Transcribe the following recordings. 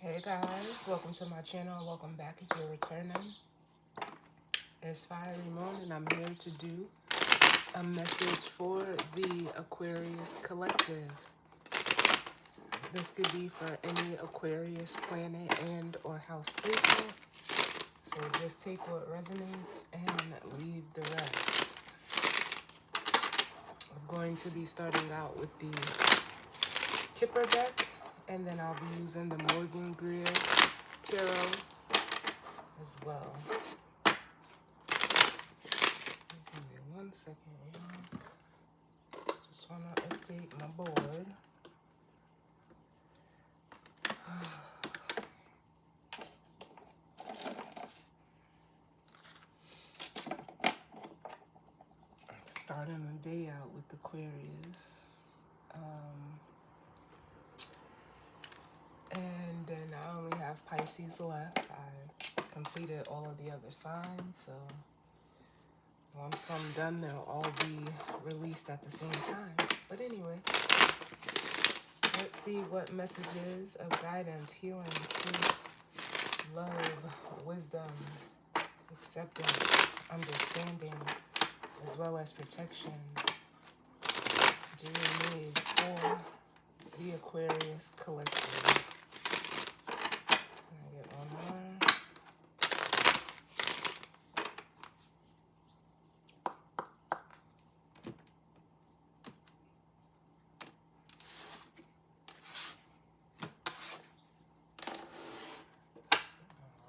Hey guys, welcome to my channel. Welcome back if you're returning. It's Fiery Moon and I'm here to do a message for the Aquarius collective. This could be for any Aquarius planet and or house placement. So just take what resonates and leave the rest. I'm going to be starting out with the Kipper deck, and then I'll be using the Morgan Greer Tarot as well. Give me 1 second, y'all. Just want to update my board. Starting the day out with Aquarius. And then I only have Pisces left. I completed all of the other signs, so once I'm done, they'll all be released at the same time. But anyway, let's see what messages of guidance, healing, truth, love, wisdom, acceptance, understanding, as well as protection do we need for the Aquarius collective. Can I get one more?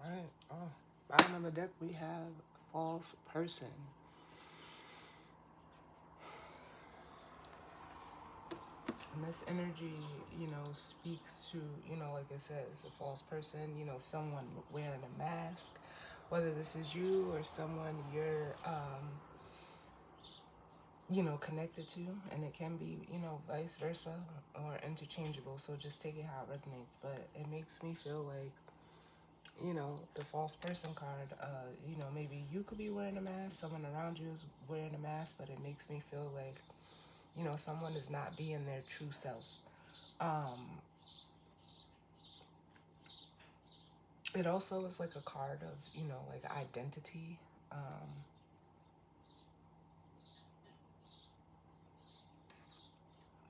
Alright. Oh, bottom of the deck we have false person. And this energy, speaks to, like it says, a false person, someone wearing a mask, whether this is you or someone you're, connected to, and it can be, vice versa or interchangeable. So just take it how it resonates. But it makes me feel like, the false person card, maybe you could be wearing a mask, someone around you is wearing a mask, but it makes me feel like, someone is not being their true self. It also is like a card of, like identity.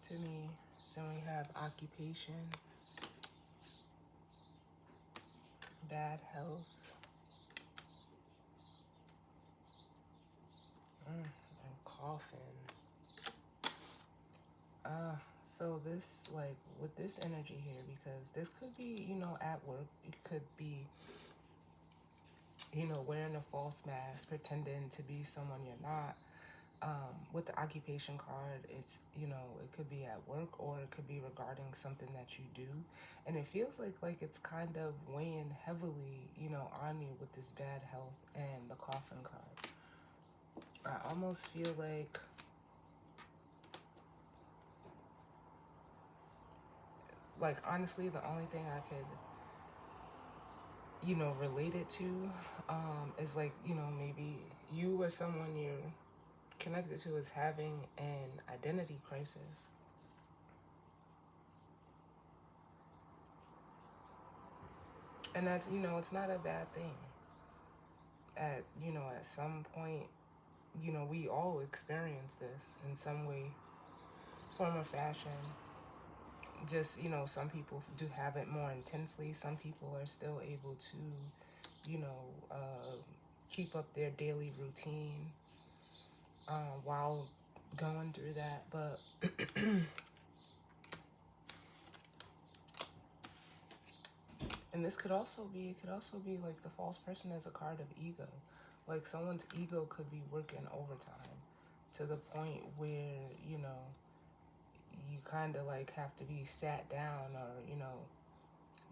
To me, then we have occupation, bad health, and coffin. So this, like, with this energy here, because this could be, at work, it could be, wearing a false mask, pretending to be someone you're not. With the occupation card, it's, it could be at work or it could be regarding something that you do. And it feels like it's kind of weighing heavily, on you with this bad health and the coffin card. I almost feel like honestly, the only thing I could, relate it to, is like, maybe you or someone you're connected to is having an identity crisis. And that's, it's not a bad thing. At some point, we all experience this in some way, form or fashion. Just, some people do have it more intensely. Some people are still able to, keep up their daily routine while going through that. But and this could also be, like the false person as a card of ego. Like someone's ego could be working overtime to the point where, you kind of like have to be sat down or,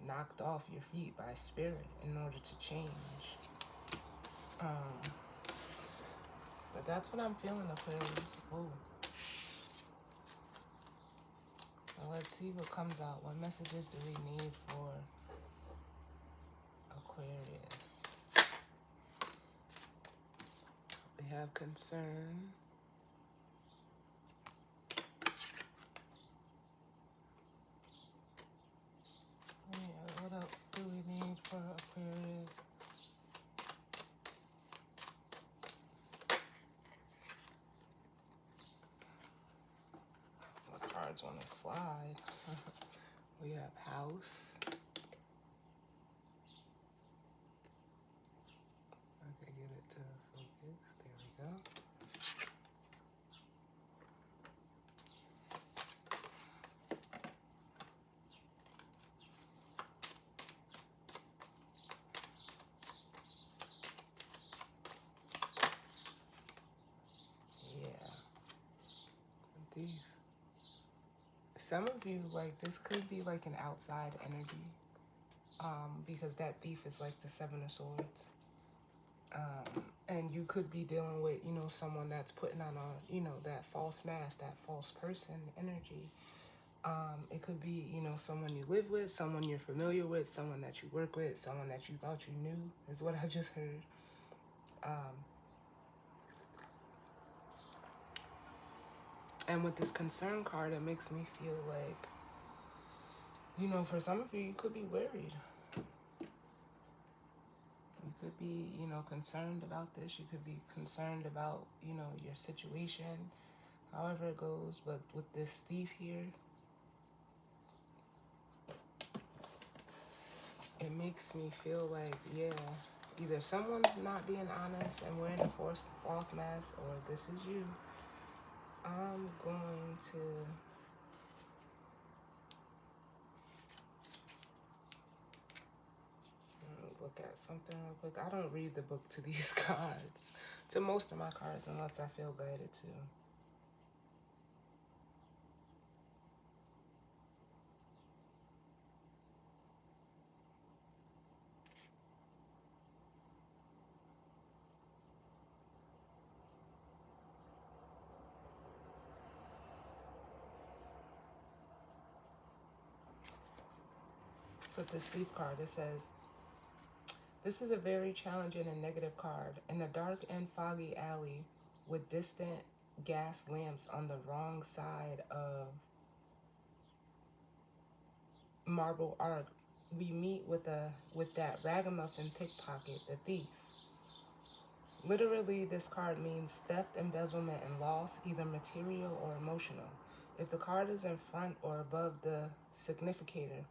knocked off your feet by spirit in order to change. But that's what I'm feeling, Aquarius. Oh. Well, let's see what comes out. What messages do we need for Aquarius? We have concern. Yeah, what else? cards want to slide. We have house. Okay, get it to focus. There we go. Yeah. Thief. Some of you, like, this could be like an outside energy. Because that thief is like the Seven of Swords. And you could be dealing with, you know, someone that's putting on a, you know, that false mask, that false person energy. It could be, you know, someone you live with, someone you're familiar with, someone that you work with, someone that you thought you knew, is what I just heard. And with this concern card, it makes me feel like, you know, for some of you, you could be worried. You could be, you know, concerned about this. You could be concerned about, you know, your situation, however it goes. But with this thief here, it makes me feel like, yeah, either someone's not being honest and wearing a false mask, or this is you. I'm going to look at something real quick. I don't read the book to these cards, to most of my cards, unless I feel guided to. With this thief card, it says, this is a very challenging and negative card. In a dark and foggy alley with distant gas lamps on the wrong side of Marble Arc, we meet with that ragamuffin pickpocket, the thief. Literally, this card means theft, embezzlement, and loss, either material or emotional. If the card is in front or above the significator,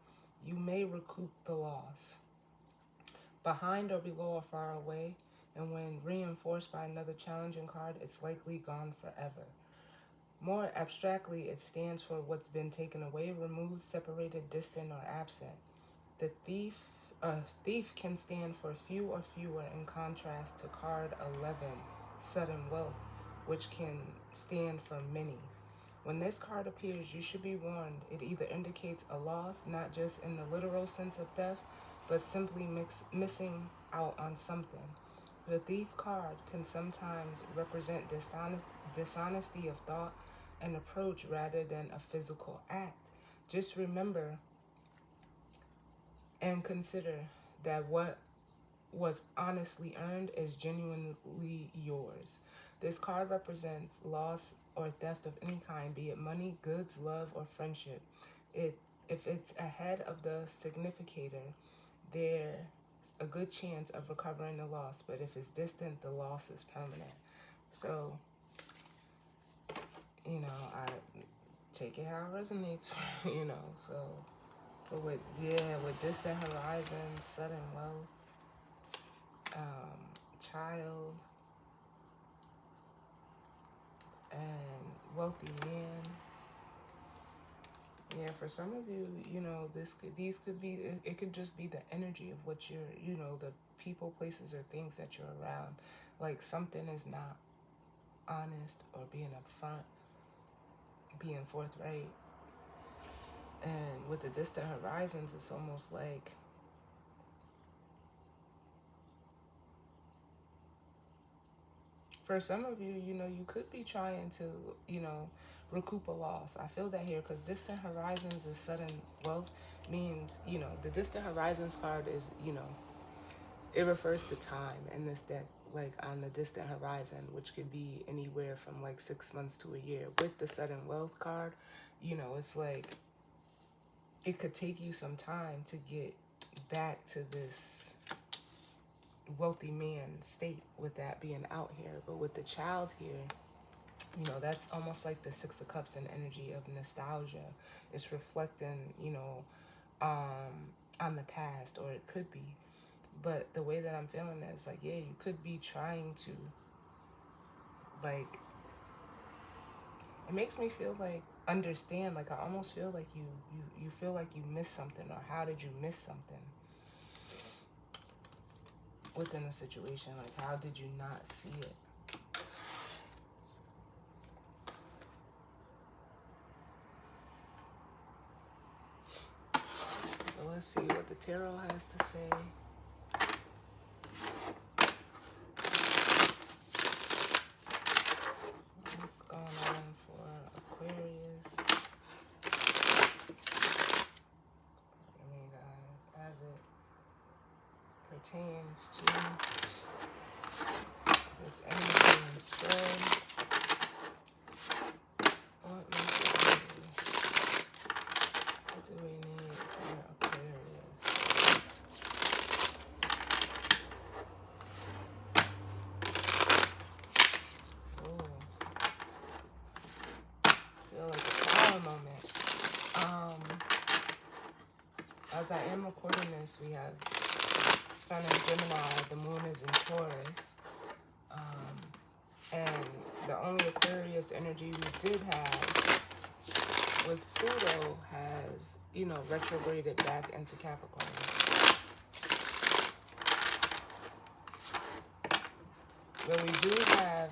you may recoup the loss. Behind or below or far away, and when reinforced by another challenging card, it's likely gone forever. More abstractly, it stands for what's been taken away, removed, separated, distant, or absent. The thief can stand for few or fewer, in contrast to card 11, sudden wealth, which can stand for many. When this card appears, you should be warned. It either indicates a loss, not just in the literal sense of theft, but simply missing out on something. The thief card can sometimes represent dishonesty of thought and approach rather than a physical act. Just remember and consider that what was honestly earned is genuinely yours. This card represents loss or theft of any kind, be it money, goods, love, or friendship. If it's ahead of the significator, there's a good chance of recovering the loss, but if it's distant, the loss is permanent. So, you know, I take it how it resonates, you know, so. But with distant horizons, sudden wealth, child, and wealthy man. Yeah, for some of you, you know, these could be, it could just be the energy of what you're, you know, the people, places, or things that you're around. Like something is not honest or being upfront, being forthright. And with the distant horizons, it's almost like for some of you, you know, you could be trying to, you know, recoup a loss. I feel that here because distant horizons is sudden wealth means, you know, the distant horizons card is, you know, it refers to time in this deck, like on the distant horizon, which could be anywhere from like 6 months to a year. With the sudden wealth card, you know, it's like it could take you some time to get back to this wealthy man state with that being out here. But with the child here, You know, that's almost like the Six of Cups and energy of nostalgia. It's reflecting, you know, on the past, or it could be. But the way that I'm feeling is like, yeah, you could be trying to, like, it makes me feel like, understand, like, I almost feel like you feel like you missed something, or how did you miss something within a situation? Like, how did you not see it? So let's see what the tarot has to say. What's going on for Aquarius? I mean, guys, as it pertains to this energy and spread. What do we need for Aquarius? Oh, feel like a power moment. As I am recording this, we have Sun in Gemini, the Moon is in Taurus. And the only Aquarius energy we did have with Pluto has, you know, retrograded back into Capricorn. But we do have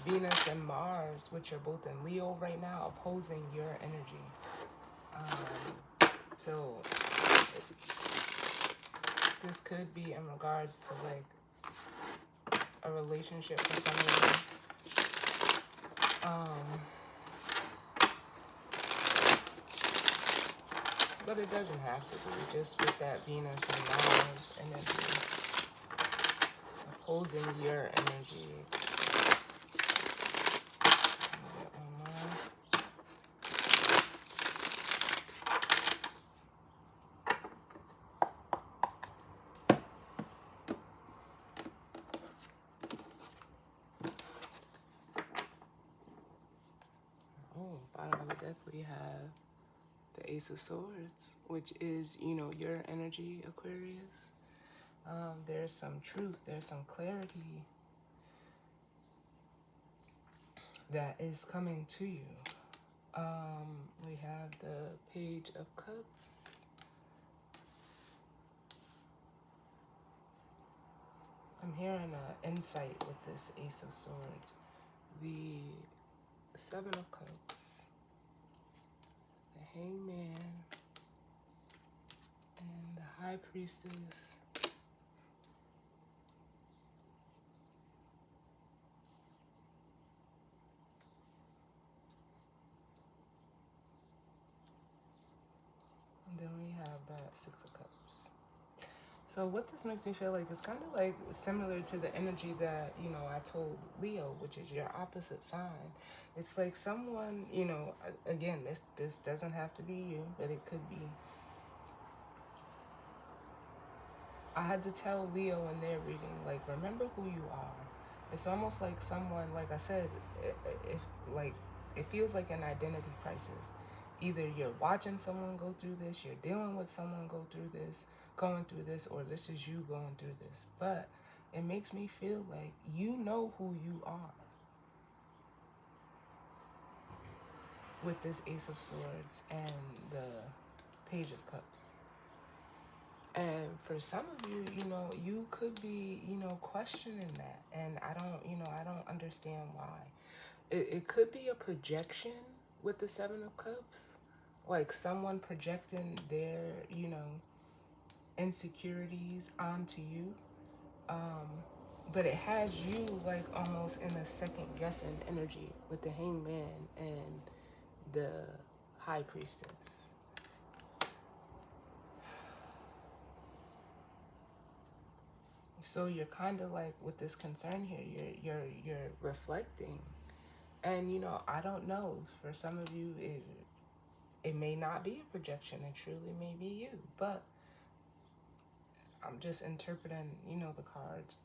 Venus and Mars, which are both in Leo right now, opposing your energy. So this could be in regards to like a relationship for some of you. But it doesn't have to be. Just with that Venus and Mars energy opposing your energy. Bottom of the deck we have the Ace of Swords, which is, you know, your energy, Aquarius. There's some truth, there's some clarity that is coming to you. We have the Page of Cups. I'm hearing an insight with this Ace of Swords. The Seven of Cups, the Hangman, and the High Priestess. And then we have that Six of Cups. So what this makes me feel like is kind of like similar to the energy that, you know, I told Leo, which is your opposite sign. It's like someone, you know, again, this doesn't have to be you, but it could be. I had to tell Leo in their reading, like, remember who you are. It's almost like someone, like I said, if like, it feels like an identity crisis. Either you're watching someone go through this, you're dealing with someone going through this, or this is you going through this. But it makes me feel like you know who you are with this Ace of Swords and the Page of Cups. And for some of you, you know, you could be, you know, questioning that. And I don't understand why. It could be a projection with the Seven of Cups. Like someone projecting their, you know, insecurities onto you. But it has you like almost in a second guessing energy with the Hangman and the High Priestess. So you're kind of like with this concern here, you're reflecting, and you know, I don't know, for some of you it may not be a projection, it truly may be you, but I'm just interpreting, you know, the cards.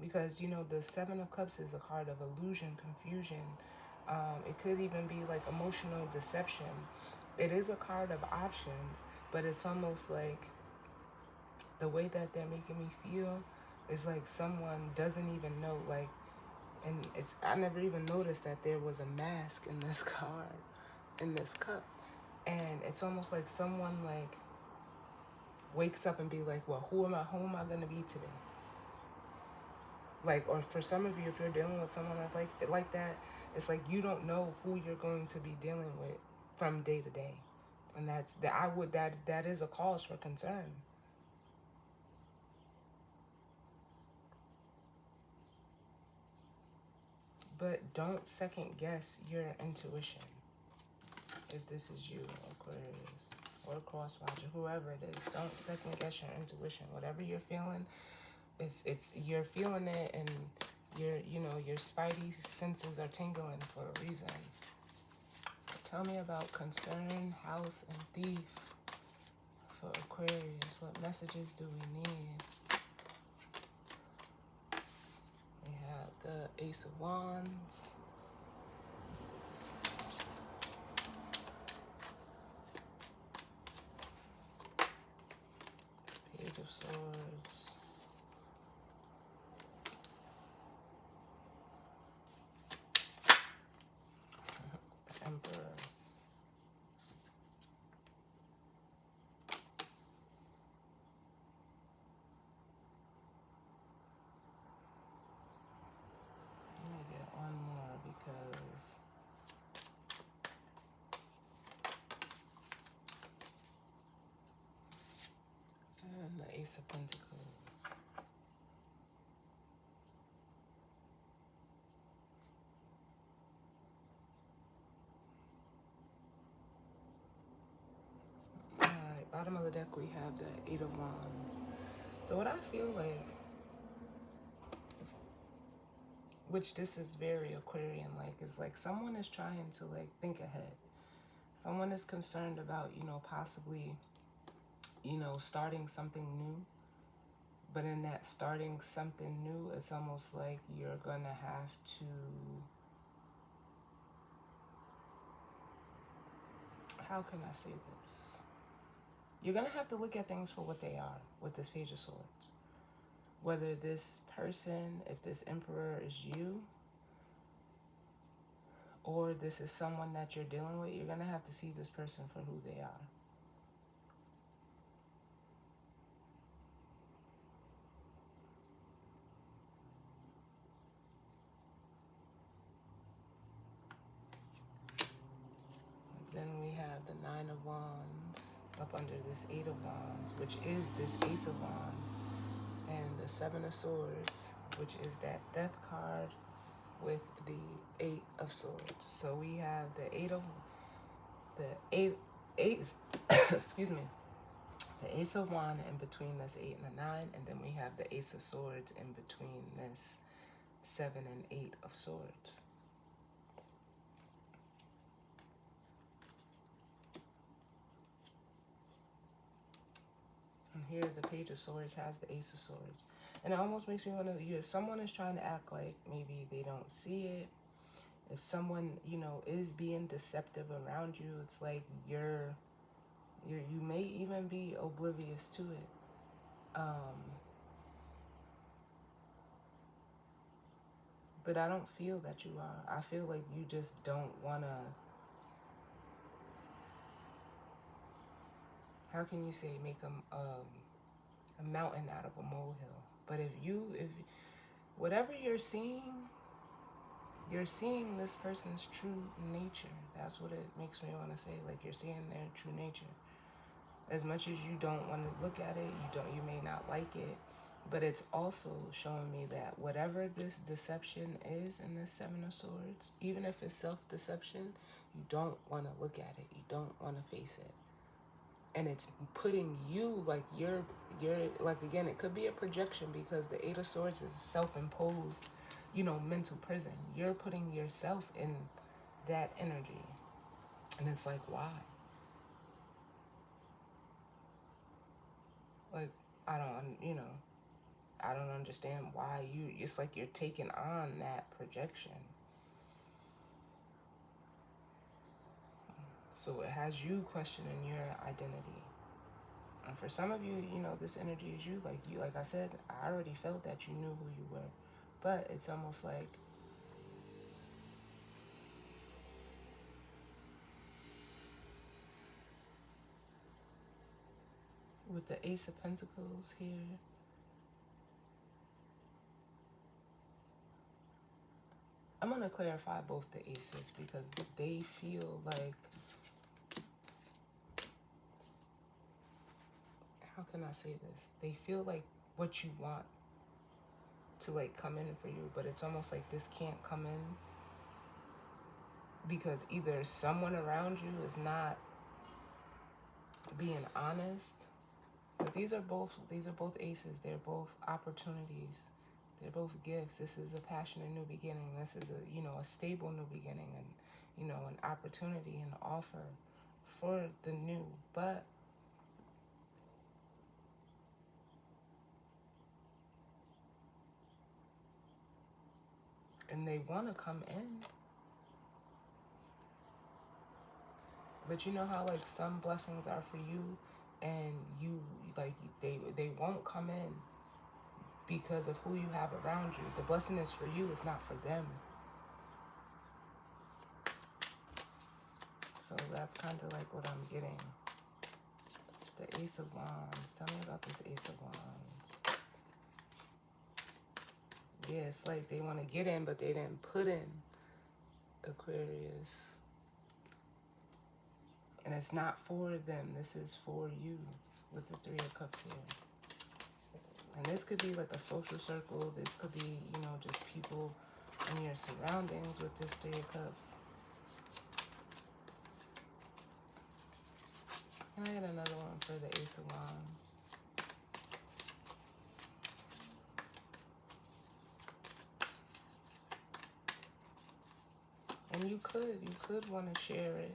Because, you know, the Seven of Cups is a card of illusion, confusion. It could even be like emotional deception. It is a card of options, but it's almost like the way that they're making me feel is like someone doesn't even know, like, and it's, I never even noticed that there was a mask in this card, in this cup. And it's almost like someone like wakes up and be like, well, who am I gonna be today? Like, or for some of you, if you're dealing with someone like that, it's like you don't know who you're going to be dealing with from day to day. And that is a cause for concern. But don't second guess your intuition. If this is you, Aquarius, or Crosswatcher, whoever it is, don't second guess your intuition. Whatever you're feeling, it's you're feeling it, and your spidey senses are tingling for a reason. So tell me about concern, house, and thief for Aquarius. What messages do we need? We have the Ace of Wands, Page of Swords, the Emperor, let me get one more because and the Ace of Pentacles. Alright, bottom of the deck we have the Eight of Wands. So what I feel like, which this is very Aquarian like, is like someone is trying to like think ahead. Someone is concerned about, possibly, starting something new. But in that starting something new, it's almost like you're gonna have to, how can I say this? You're gonna have to look at things for what they are with this Page of Swords. Whether this person, if this Emperor is you, or this is someone that you're dealing with, you're gonna have to see this person for who they are. Then we have the Nine of Wands up under this Eight of Wands, which is this Ace of Wands, and the Seven of Swords, which is that Death card with the Eight of Swords. So we have the eight excuse me, the Ace of Wands in between this 8 and the 9, and then we have the Ace of Swords in between this 7 and 8 of Swords. And here the Page of Swords has the Ace of Swords. And it almost makes me want to, if someone is trying to act like maybe they don't see it, if someone, is being deceptive around you, it's like you may even be oblivious to it. But I don't feel that you are. I feel like you just don't want to, how can you say, make a mountain out of a molehill? But if whatever you're seeing this person's true nature. That's what it makes me want to say. Like, you're seeing their true nature. As much as you don't want to look at it, you may not like it, but it's also showing me that whatever this deception is in this Seven of Swords, even if it's self-deception, you don't want to look at it. You don't want to face it. And it's putting you, like, you're like, again, it could be a projection because the Eight of Swords is self-imposed, mental prison. You're putting yourself in that energy. And it's like, why? Like, I don't, I don't understand why it's like you're taking on that projection. So it has you questioning your identity. And for some of you, this energy is you. Like I said, I already felt that you knew who you were. But it's almost like with the Ace of Pentacles here, I'm going to clarify both the aces because they feel like, how can I say this? They feel like what you want to like come in for you, but it's almost like this can't come in because either someone around you is not being honest. But these are both aces. They're both opportunities. They're both gifts. This is a passionate new beginning. This is a stable new beginning, and an opportunity and offer for the new. But and they want to come in. But you know how like some blessings are for you and you like they won't come in because of who you have around you. The blessing is for you, it's not for them. So that's kind of like what I'm getting. The Ace of Wands. Tell me about this Ace of Wands. Yeah, it's like they want to get in, but they didn't put in, Aquarius. And it's not for them. This is for you with the Three of Cups here. And this could be like a social circle. This could be, just people in your surroundings with this Three of Cups. Can I get another one for the Ace of Wands? And you could want to share it.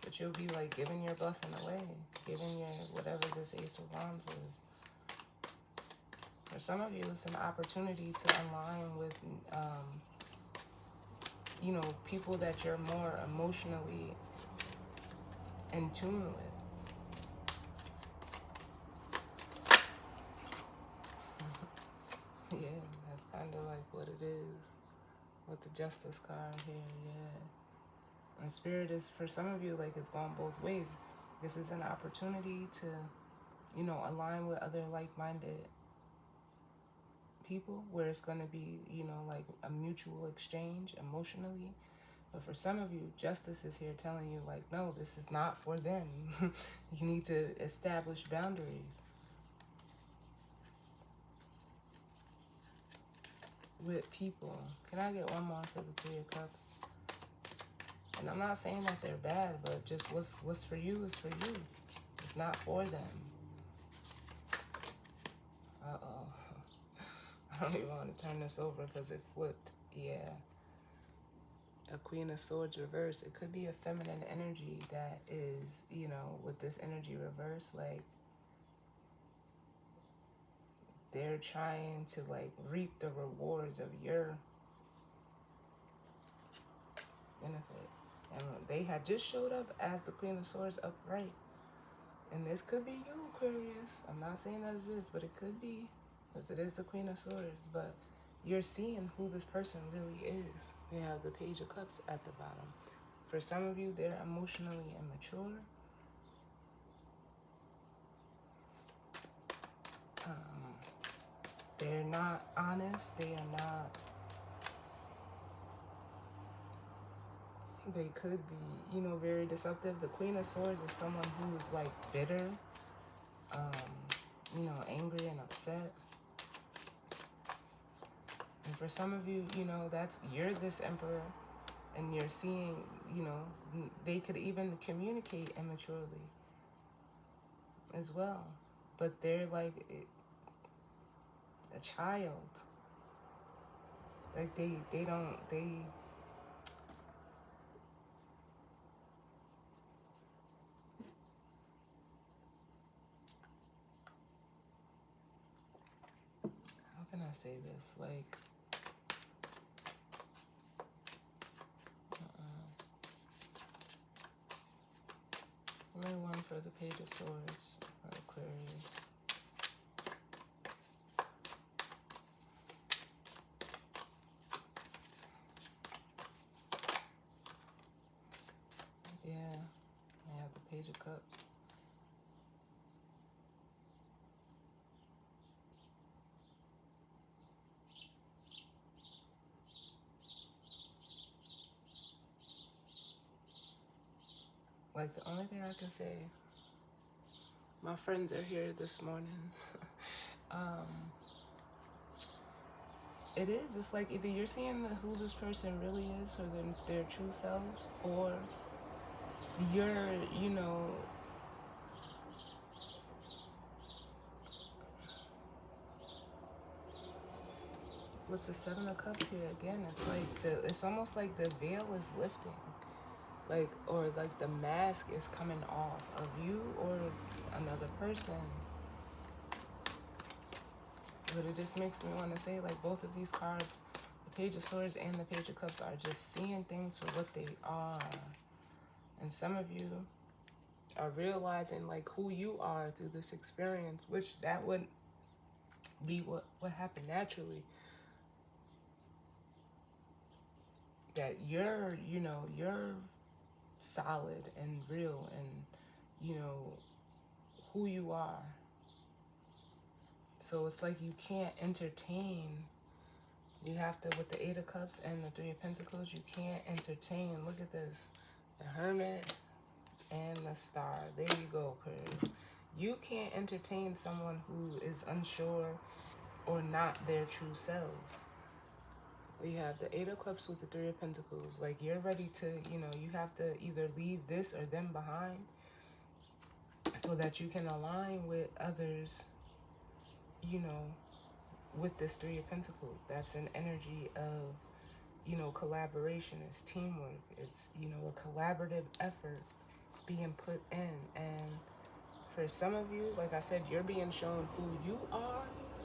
But you'll be like giving your blessing away. Giving your whatever this Ace of Wands is. For some of you, it's an opportunity to align with, people that you're more emotionally in tune with. Yeah, that's kind of like what it is with the Justice card here, yeah. And Spirit is, for some of you, like it's gone both ways. This is an opportunity to, align with other like-minded people where it's going to be, like a mutual exchange emotionally. But for some of you, Justice is here telling you, like, no, this is not for them. You need to establish boundaries with people. Can I get one more for the Three of Cups? And I'm not saying that they're bad, but just what's for you is for you. It's not for them. Uh-oh. I don't even want to turn this over because it flipped. Yeah. A Queen of Swords reverse. It could be a feminine energy that is, with this energy reverse, like they're trying to like reap the rewards of your benefit. And they had just showed up as the Queen of Swords upright. And this could be you, Aquarius. I'm not saying that it is, but it could be. Because it is the Queen of Swords. But you're seeing who this person really is. We have the Page of Cups at the bottom. For some of you, they're emotionally immature. They're not honest. They are not... They could be, very deceptive. The Queen of Swords is someone who is like bitter, angry and upset. And for some of you, you're this Emperor and you're seeing, they could even communicate immaturely as well. But they're like a child. Like they I say this? Like, only one for the Page of Swords for Aquarius. Yeah, I have the Page of Cups. Like, the only thing I can say, my friends are here this morning. It is. It's like either you're seeing who this person really is, or their true selves, or you're, you know, with the Seven of Cups here again. It's like it's almost like the veil is lifting, like, or like the mask is coming off of you or another person. But it just makes me want to say, like, both of these cards, the Page of Swords and the Page of Cups, are just seeing things for what they are. And some of you are realizing, like, who you are through this experience, which that would be what happened naturally. That you're, you know, you're solid and real and, you know, who you are. So it's like you can't entertain. You have to, with the Eight of Cups and the Three of Pentacles, you can't entertain. Look at this. The Hermit and the Star. There you go, Aquarius. You can't entertain someone who is unsure or not their true selves. We have the Eight of Cups with the Three of Pentacles. Like, you're ready to, you know, you have to either leave this or them behind so that you can align with others, you know, with this Three of Pentacles. That's an energy of, you know, collaboration. It's teamwork. It's, you know, a collaborative effort being put in. And for some of you, like I said, you're being shown who you are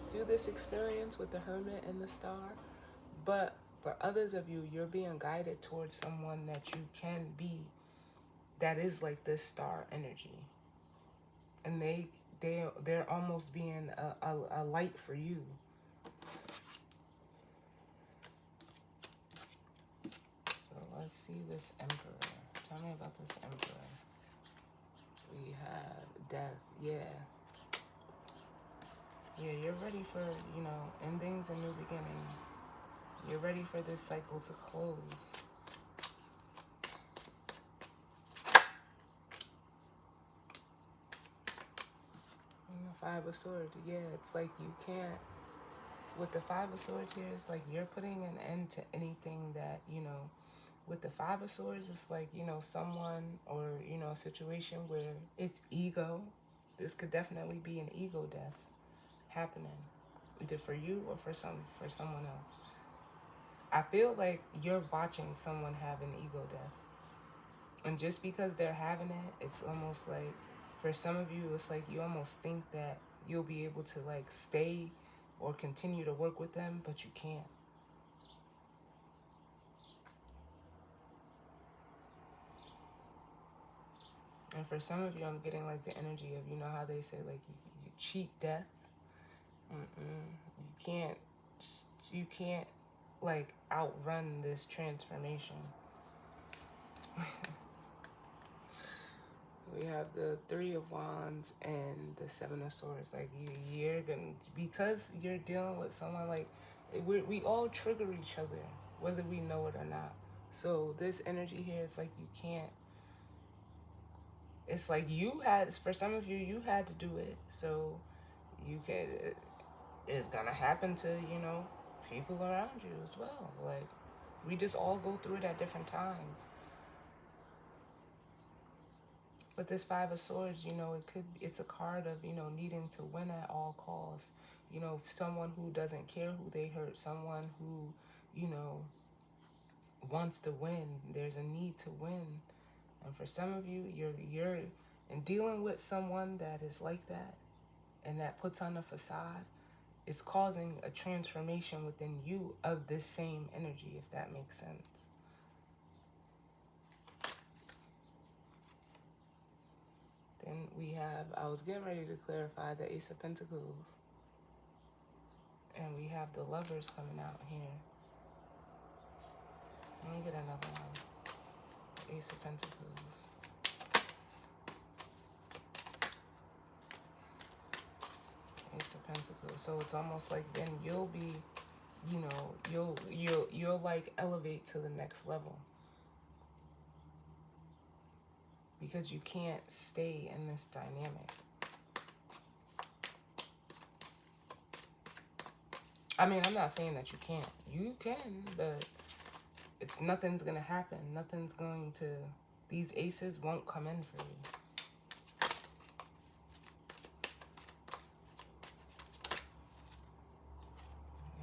through this experience with the Hermit and the Star. But for others of you, you're being guided towards someone that you can be, that is like this Star energy. And they're almost being a light for you. So let's see this Emperor. Tell me about this Emperor. We have Death. Yeah, you're ready for, you know, endings and new beginnings. You're ready for this cycle to close. And the Five of Swords. Yeah, it's like you can't, with the Five of Swords here, it's like you're putting an end to anything that, you know, with the Five of Swords, it's like, you know, someone or, you know, a situation where it's ego. This could definitely be an ego death happening, either for you or for someone else. I feel like you're watching someone have an ego death. And just because they're having it, it's almost like, for some of you, it's like you almost think that you'll be able to, like, stay or continue to work with them, but you can't. And for some of you, I'm getting, like, the energy of, you know how they say, like, you cheat death? You can't, like, outrun this transformation. We have the Three of Wands and the Seven of Swords. Like, you're gonna, because you're dealing with someone, like, we all trigger each other, whether we know it or not. So this energy here is like you can't, it's like you had, for some of you, you had to do it. So you can, it's gonna happen to, you know, people around you as well. Like, we just all go through it at different times. But this Five of Swords, you know, it's a card of, you know, needing to win at all costs. You know, someone who doesn't care who they hurt, someone who, you know, wants to win. There's a need to win. And for some of you, you're in dealing with someone that is like that and that puts on a facade. it's causing a transformation within you of this same energy, if that makes sense. Then we have, I was getting ready to clarify the Ace of Pentacles. And we have the Lovers coming out here. Let me get another one. Ace of Pentacles. Ace of Pentacles. So it's almost like then you'll be, you know, you'll like elevate to the next level. Because you can't stay in this dynamic. I mean, I'm not saying that you can't. You can, but it's nothing's going to happen. Nothing's going to, these aces won't come in for you.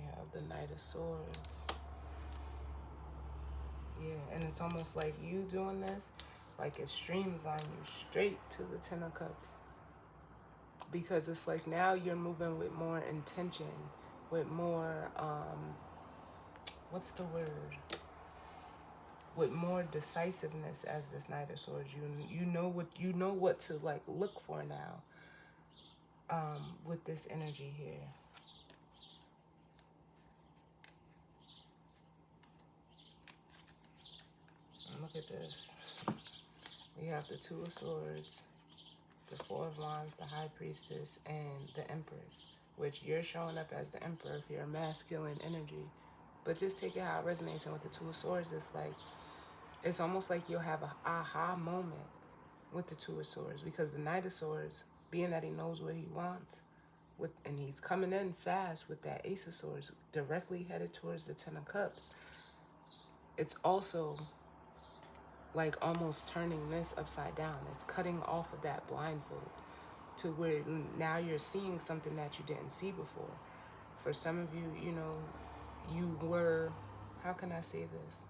You have the Knight of Swords. Yeah, and it's almost like you doing this, like it streamlines you straight to the Ten of Cups. Because it's like now you're moving with more intention, with more, what's the word? With more decisiveness as this Knight of Swords. You know what to like look for now, with this energy here. And look at this. We have the Two of Swords, the Four of Wands, the High Priestess, and the Empress, which you're showing up as the Emperor if you're a masculine energy. But just take it how it resonates. And with the Two of Swords, it's like, it's almost like you'll have an aha moment with the Two of Swords, because the Knight of Swords, being that he knows what he wants, and he's coming in fast with that Ace of Swords, directly headed towards the Ten of Cups. It's also like almost turning this upside down. It's cutting off of that blindfold to where now you're seeing something that you didn't see before. For some of you, you know, you were, how can I say this?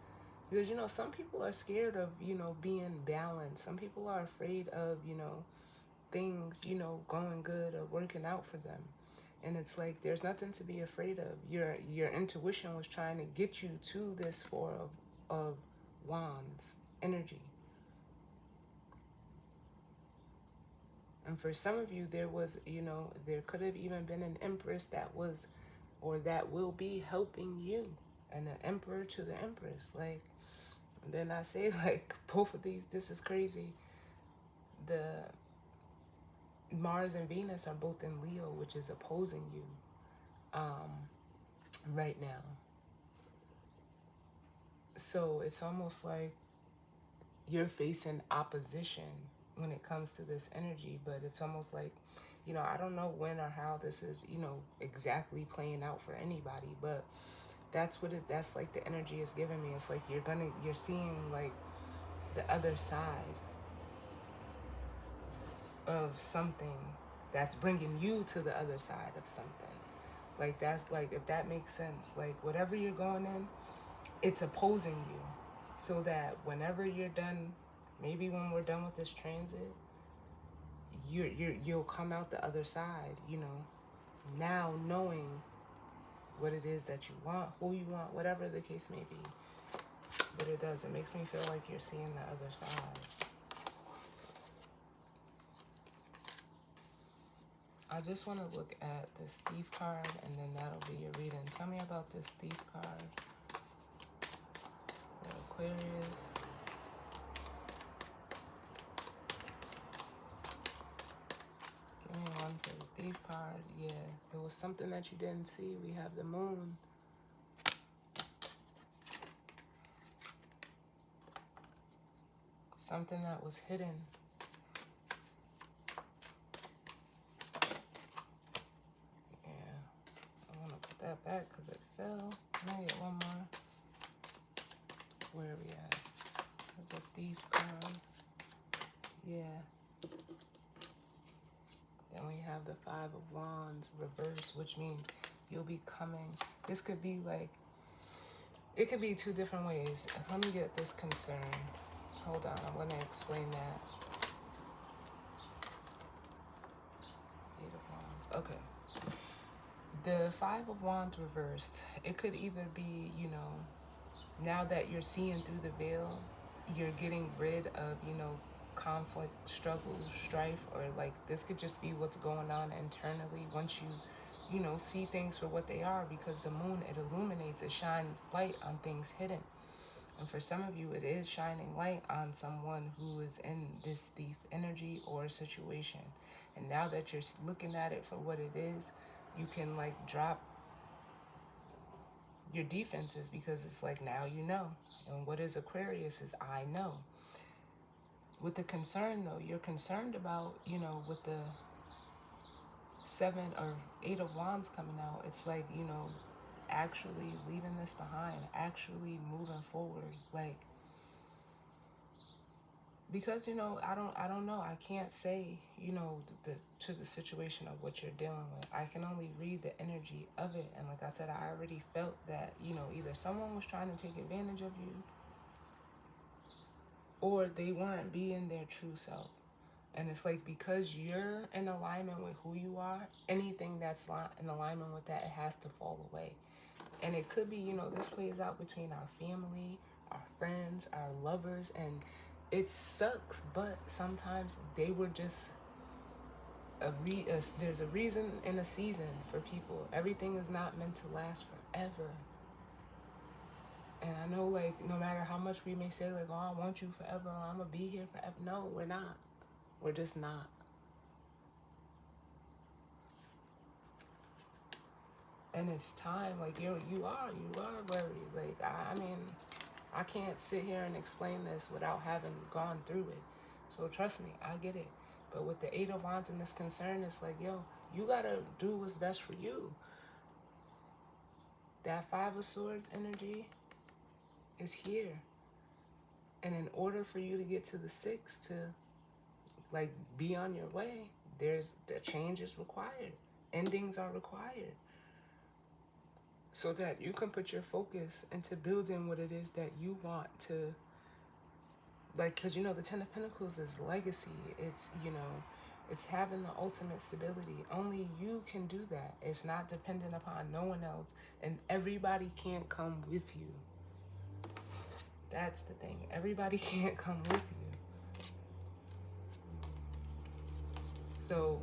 Because, you know, some people are scared of, you know, being balanced. Some people are afraid of, you know, things, you know, going good or working out for them. And it's like, there's nothing to be afraid of. Your intuition was trying to get you to this Four of Wands energy. And for some of you, there was, you know, there could have even been an Empress that was, or that will be helping you. And the Emperor to the Empress. Like, then I say, like, both of these, this is crazy. The Mars and Venus are both in Leo, which is opposing you right now. So it's almost like you're facing opposition when it comes to this energy, but it's almost like, you know, I don't know when or how this is, you know, exactly playing out for anybody, but that's like the energy is giving me. It's like you're seeing like the other side of something that's bringing you to the other side of something. Like, that's like, if that makes sense, like whatever you're going in, it's opposing you, so that whenever you're done, maybe when we're done with this transit, you'll come out the other side, you know, now knowing what it is that you want, who you want, whatever the case may be. But it makes me feel like you're seeing the other side. I just want to look at this Thief card, and then that'll be your reading. Tell me about this Thief card. The Aquarius. Give me one for the Thief card. Yeah, it was something that you didn't see. We have the Moon. Something that was hidden. That back because it fell. Let me get one more. Where are we at? There's a Thief card. Yeah. Then we have the Five of Wands reverse, which means you'll be coming. This could be like, it could be two different ways. Let me get this concern. Hold on, I'm going to explain that. Eight of Wands. Okay. The Five of Wands reversed, it could either be, you know, now that you're seeing through the veil, you're getting rid of, you know, conflict, struggle, strife, or like this could just be what's going on internally once you know, see things for what they are, because the moon, it illuminates, it shines light on things hidden. And for some of you, it is shining light on someone who is in this thief energy or situation. And now that you're looking at it for what it is, you can like drop your defenses, because it's like now you know. And what is Aquarius is I know. With the concern though, you're concerned about, you know, with the 7 or 8 of Wands coming out, it's like, you know, actually leaving this behind, actually moving forward, like, because, you know, I don't know, I can't say, you know, to the situation of what you're dealing with. I can only read the energy of it. And like I said, I already felt that, you know, either someone was trying to take advantage of you, or they weren't being their true self. And it's like, because you're in alignment with who you are, anything that's in alignment with that, it has to fall away. And it could be, you know, this plays out between our family, our friends, our lovers, and it sucks, but sometimes they were just there's a reason and a season for people. Everything is not meant to last forever. And I know, like, no matter how much we may say, like, oh, I want you forever, or I'm gonna be here forever. No, we're not. We're just not. And it's time. Like, you are worried. Like, I mean, I can't sit here and explain this without having gone through it. So trust me, I get it. But with the 8 of Wands and this concern, it's like, yo, you gotta do what's best for you. That 5 of Swords energy is here. And in order for you to get to the 6, to like be on your way, the change is required. Endings are required. So that you can put your focus into building what it is that you want to, like, because, you know, the 10 of Pentacles is legacy. It's, you know, it's having the ultimate stability. Only you can do that. It's not dependent upon no one else. And everybody can't come with you. That's the thing. Everybody can't come with you. So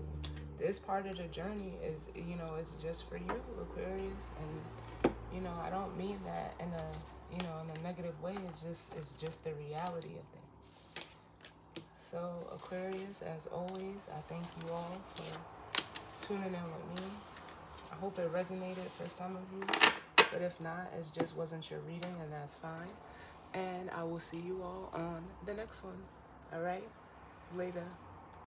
this part of the journey is, you know, it's just for you, Aquarius. And, you know, I don't mean that in a, you know, in a negative way. It's just the reality of things. So Aquarius, as always, I thank you all for tuning in with me. I hope it resonated for some of you. But if not, it just wasn't your reading, and that's fine. And I will see you all on the next one. All right? Later.